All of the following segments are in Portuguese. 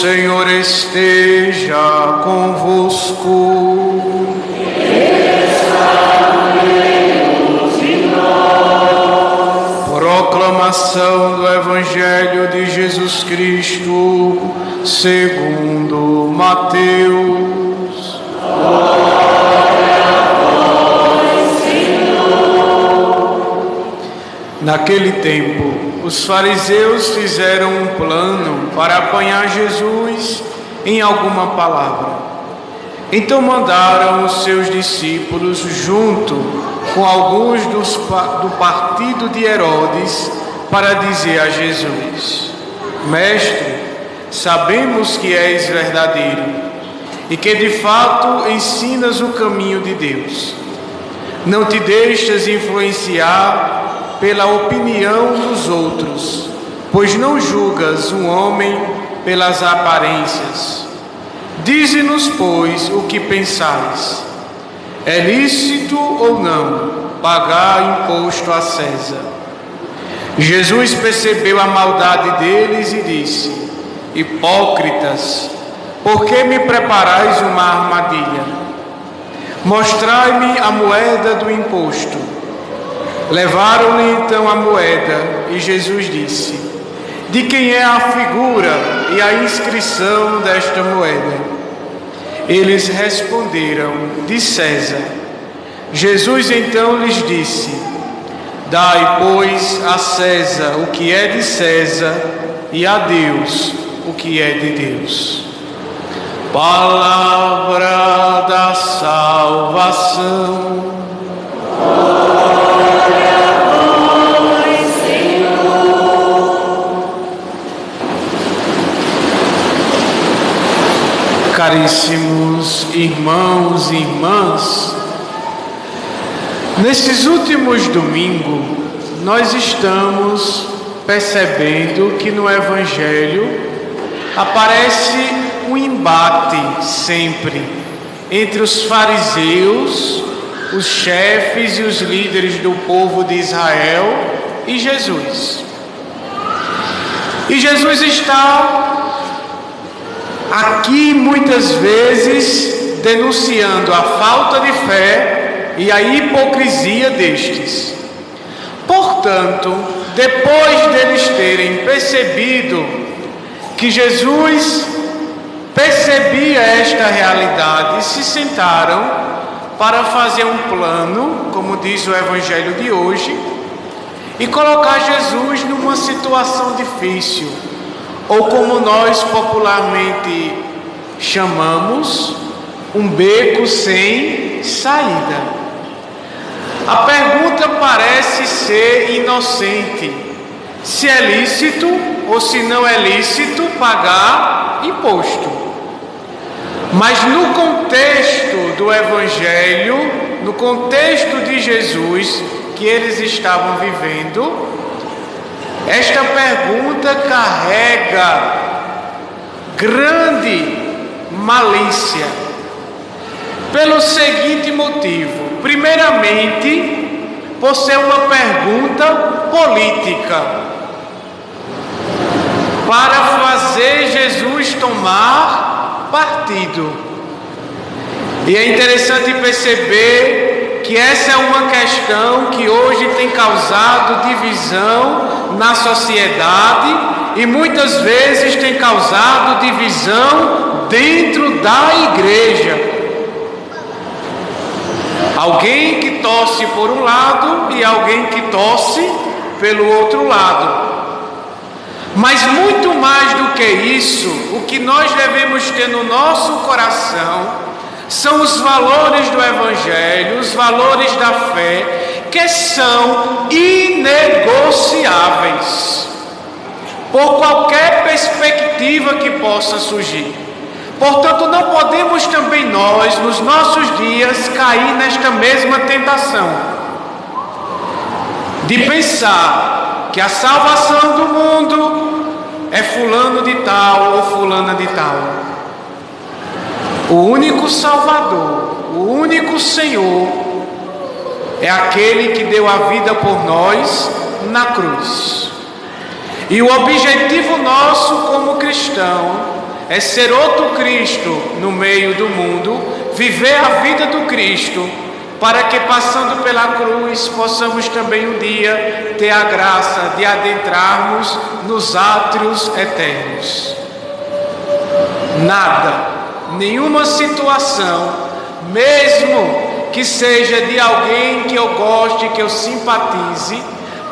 Senhor esteja convosco. Proclamação do Evangelho de Jesus Cristo segundo Mateus. Naquele tempo, os fariseus fizeram um plano para apanhar Jesus em alguma palavra. Então mandaram os seus discípulos junto com alguns do partido de Herodes para dizer a Jesus: Mestre, sabemos que és verdadeiro e que de fato ensinas o caminho de Deus. Não te deixas influenciar pela opinião dos outros, pois não julgas um homem pelas aparências. Dize-nos, pois, o que pensais. É lícito ou não pagar imposto a César? Jesus percebeu a maldade deles e disse: Hipócritas, por que me preparais uma armadilha? Mostrai-me a moeda do imposto. Levaram-lhe então a moeda e Jesus disse: De quem é a figura e a inscrição desta moeda? Eles responderam: De César. Jesus então lhes disse: Dai, pois, a César o que é de César e a Deus o que é de Deus. Palavra da salvação. Caríssimos irmãos e irmãs, nesses últimos domingos, nós estamos percebendo que no Evangelho aparece um embate sempre entre os fariseus, os chefes e os líderes do povo de Israel e Jesus. E Jesus está aqui muitas vezes denunciando a falta de fé e a hipocrisia destes. Portanto, depois deles terem percebido que Jesus percebia esta realidade, se sentaram para fazer um plano, como diz o Evangelho de hoje, e colocar Jesus numa situação difícil, ou como nós popularmente chamamos, um beco sem saída. A pergunta parece ser inocente: se é lícito ou se não é lícito pagar imposto. Mas no contexto do Evangelho, no contexto de Jesus que eles estavam vivendo, esta pergunta carrega grande malícia, pelo seguinte motivo: primeiramente, por ser uma pergunta política, para fazer Jesus tomar partido. E é interessante perceber que essa é uma questão que hoje tem causado divisão na sociedade e muitas vezes tem causado divisão dentro da igreja. Alguém que torce por um lado e alguém que torce pelo outro lado. Mas muito mais do que isso, o que nós devemos ter no nosso coração são os valores do Evangelho, os valores da fé, que são inegociáveis, por qualquer perspectiva que possa surgir. Portanto, não podemos também nós, nos nossos dias, cair nesta mesma tentação de pensar que a salvação do mundo é fulano de tal ou fulana de tal. O único Salvador, o único Senhor, é aquele que deu a vida por nós na cruz. E o objetivo nosso como cristão é ser outro Cristo no meio do mundo, viver a vida do Cristo, para que passando pela cruz possamos também um dia ter a graça de adentrarmos nos átrios eternos. Nada, nenhuma situação, mesmo que seja de alguém que eu goste, que eu simpatize,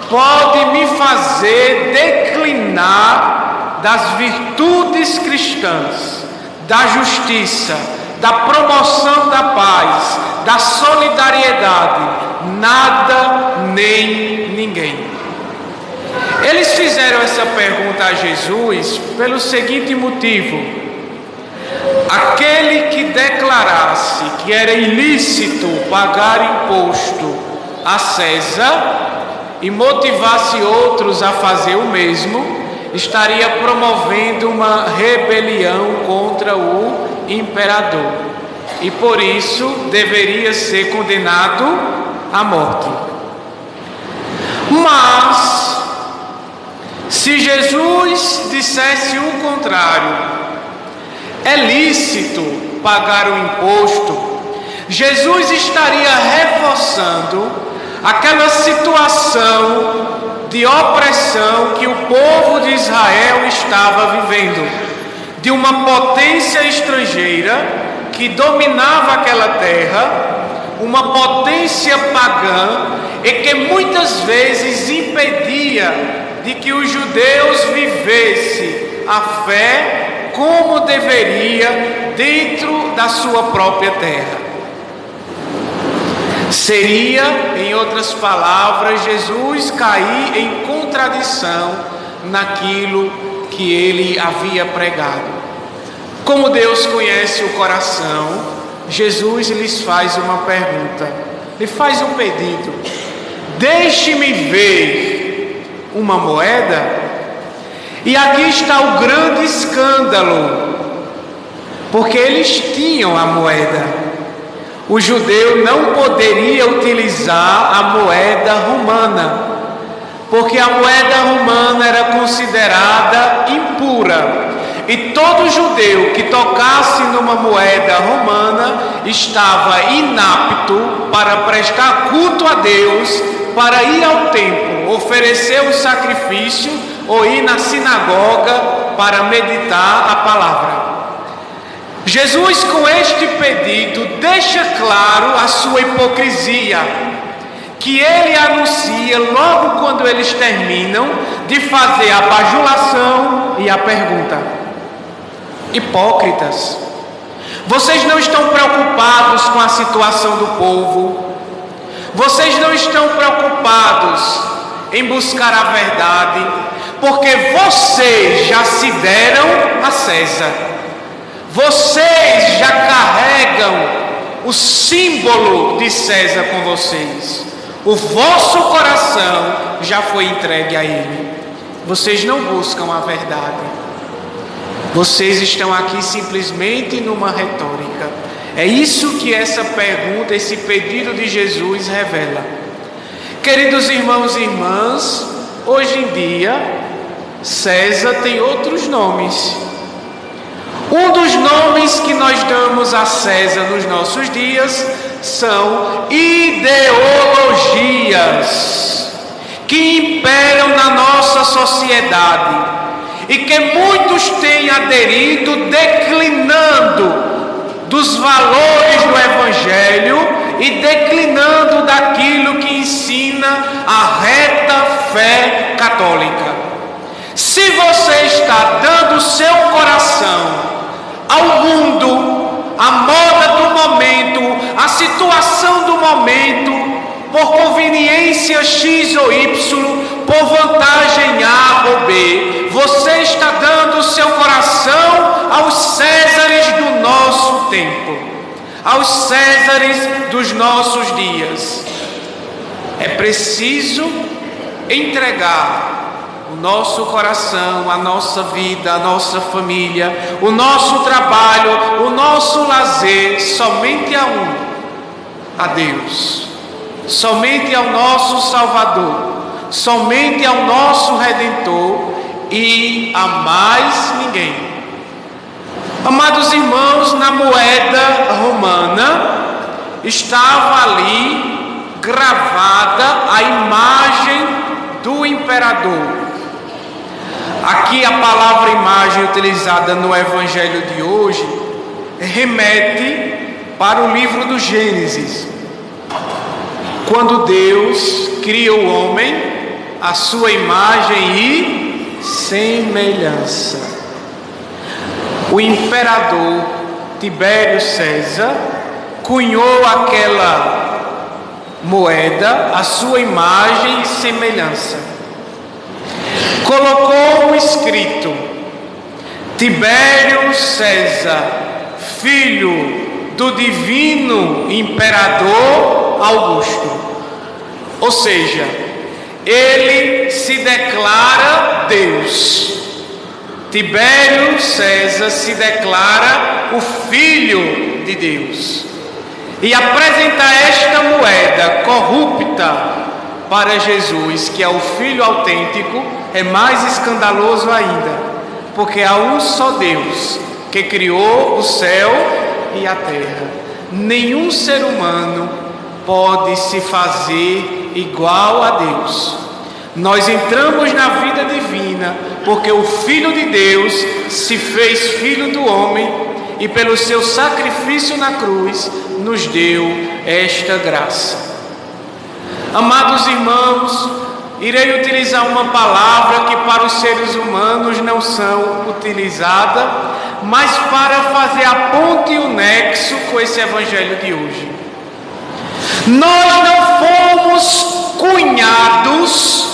pode me fazer declinar das virtudes cristãs, da justiça, da promoção da paz, da solidariedade. Nada nem ninguém. Eles fizeram essa pergunta a Jesus pelo seguinte motivo: aquele que declarasse que era ilícito pagar imposto a César e motivasse outros a fazer o mesmo, estaria promovendo uma rebelião contra o imperador e por isso deveria ser condenado à morte. Mas se Jesus dissesse o contrário, é lícito pagar o imposto, Jesus estaria reforçando aquela situação de opressão que o povo de Israel estava vivendo, de uma potência estrangeira que dominava aquela terra, uma potência pagã, e que muitas vezes impedia de que os judeus vivessem a fé como deveria dentro da sua própria terra. Seria, em outras palavras, Jesus cair em contradição naquilo que ele havia pregado. Como Deus conhece o coração, Jesus lhes faz uma pergunta, lhe faz um pedido: deixe-me ver uma moeda. E aqui está o grande escândalo, porque eles tinham a moeda. O judeu não poderia utilizar a moeda romana, porque a moeda romana era considerada impura. E todo judeu que tocasse numa moeda romana estava inapto para prestar culto a Deus, para ir ao templo, oferecer um sacrifício ou ir na sinagoga para meditar a palavra. Jesus, com este pedido, deixa claro a sua hipocrisia, que ele anuncia logo quando eles terminam de fazer a bajulação e a pergunta: hipócritas, vocês não estão preocupados com a situação do povo, vocês não estão preocupados em buscar a verdade, porque vocês já se deram a César. Vocês já carregam o símbolo de César com vocês. O vosso coração já foi entregue a ele. Vocês não buscam a verdade. Vocês estão aqui simplesmente numa retórica. É isso que essa pergunta, esse pedido de Jesus revela. Queridos irmãos e irmãs, hoje em dia, César tem outros nomes. Um dos nomes que nós damos a César nos nossos dias são ideologias que imperam na nossa sociedade e que muitos têm aderido, declinando dos valores do Evangelho e declinando daquilo que ensina a reta fé católica. Se você está dando seu coração ao mundo, à moda do momento, à situação do momento, por conveniência X ou Y, por vantagem A ou B, você está dando o seu coração aos Césares do nosso tempo, aos Césares dos nossos dias. É preciso entregar o nosso coração, a nossa vida, a nossa família, o nosso trabalho, o nosso lazer, somente a Deus, somente ao nosso Salvador, somente ao nosso Redentor e a mais ninguém. Amados irmãos, na moeda romana estava ali gravada a imagem do imperador. Aqui a palavra imagem utilizada no evangelho de hoje remete para o livro do Gênesis, quando Deus cria o homem à sua imagem e semelhança. O imperador Tibério César cunhou aquela moeda à sua imagem e semelhança. Colocou um escrito: Tibério César, filho do divino imperador Augusto. Ou seja, ele se declara Deus. Tibério César se declara o Filho de Deus. E apresentar esta moeda corrupta para Jesus, que é o Filho autêntico, é mais escandaloso ainda, porque há um só Deus que criou o céu e a terra. Nenhum ser humano pode se fazer igual a Deus. Nós entramos na vida divina porque o Filho de Deus se fez filho do homem e pelo seu sacrifício na cruz nos deu esta graça. Amados irmãos, irei utilizar uma palavra que para os seres humanos não são utilizada, mas para fazer a ponte e o nexo com esse evangelho de hoje. Nós não fomos cunhados,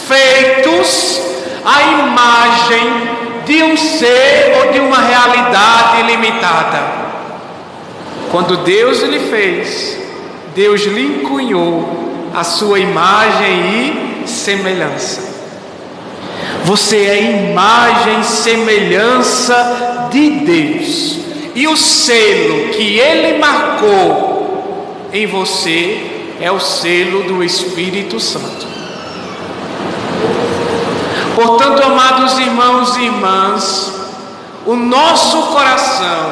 feitos à imagem de um ser ou de uma realidade limitada. Quando Deus lhe fez, Deus lhe cunhou a sua imagem e semelhança. Você é imagem e semelhança de Deus, e o selo que Ele marcou em você é o selo do Espírito Santo. Portanto, amados irmãos e irmãs, o nosso coração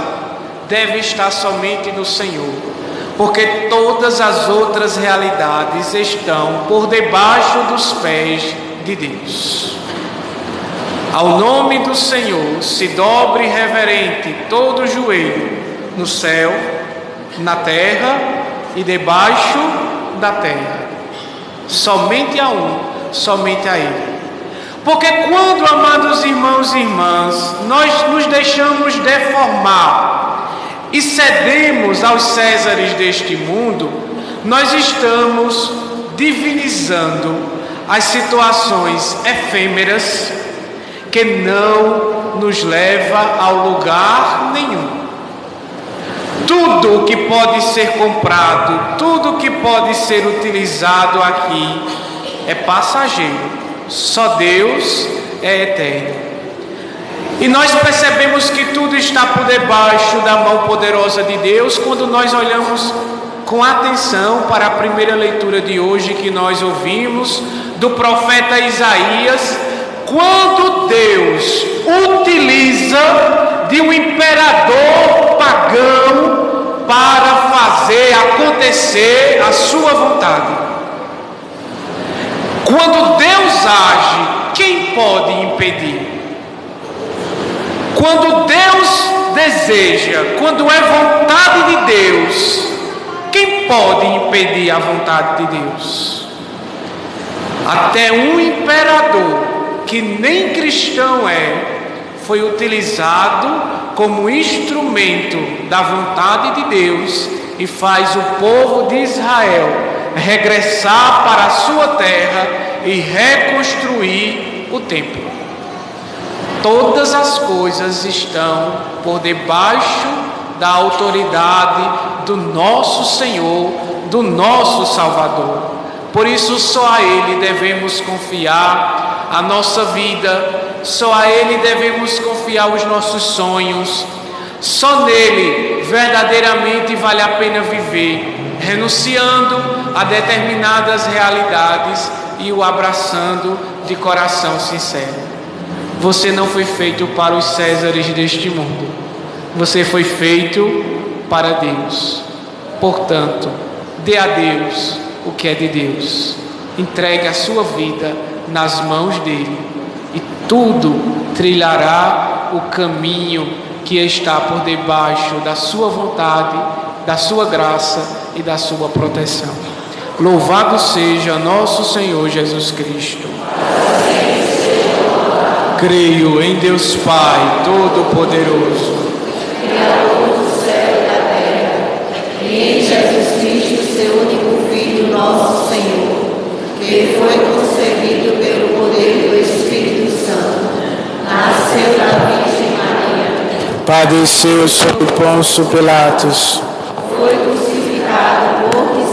deve estar somente no Senhor, porque todas as outras realidades estão por debaixo dos pés de Deus. Ao nome do Senhor se dobre reverente todo o joelho, no céu, na terra e debaixo da terra. Somente a um, somente a Ele. Porque quando, amados irmãos e irmãs, nós nos deixamos deformar e cedemos aos Césares deste mundo, nós estamos divinizando as situações efêmeras que não nos leva ao lugar nenhum. Tudo que pode ser comprado, tudo que pode ser utilizado aqui é passageiro. Só Deus é eterno. E nós percebemos que tudo está por debaixo da mão poderosa de Deus quando nós olhamos com atenção para a primeira leitura de hoje que nós ouvimos do profeta Isaías, quando Deus utiliza de um imperador pagão para fazer acontecer a sua vontade. Quando Deus age, quem pode impedir? Quando Deus deseja, quando é vontade de Deus, quem pode impedir a vontade de Deus? Até um imperador, que nem cristão foi utilizado como instrumento da vontade de Deus e faz o povo de Israel regressar para a sua terra e reconstruir o templo. Todas as coisas estão por debaixo da autoridade do nosso Senhor, do nosso Salvador. Por isso só a Ele devemos confiar a nossa vida, só a Ele devemos confiar os nossos sonhos. Só nele verdadeiramente vale a pena viver, renunciando a determinadas realidades e o abraçando de coração sincero. Você não foi feito para os Césares deste mundo. Você foi feito para Deus. Portanto, dê a Deus o que é de Deus. Entregue a sua vida nas mãos dele e tudo trilhará o caminho que está por debaixo da sua vontade, da sua graça e da sua proteção. Louvado seja nosso Senhor Jesus Cristo. Creio em Deus Pai Todo-Poderoso, Criador do céu e da terra, e em Jesus Cristo, seu único Filho, nosso Senhor, que foi concebido pelo poder do Espírito Santo, nasceu da Virgem Maria, padeceu sob Pôncio Pilatos, foi crucificado, morto e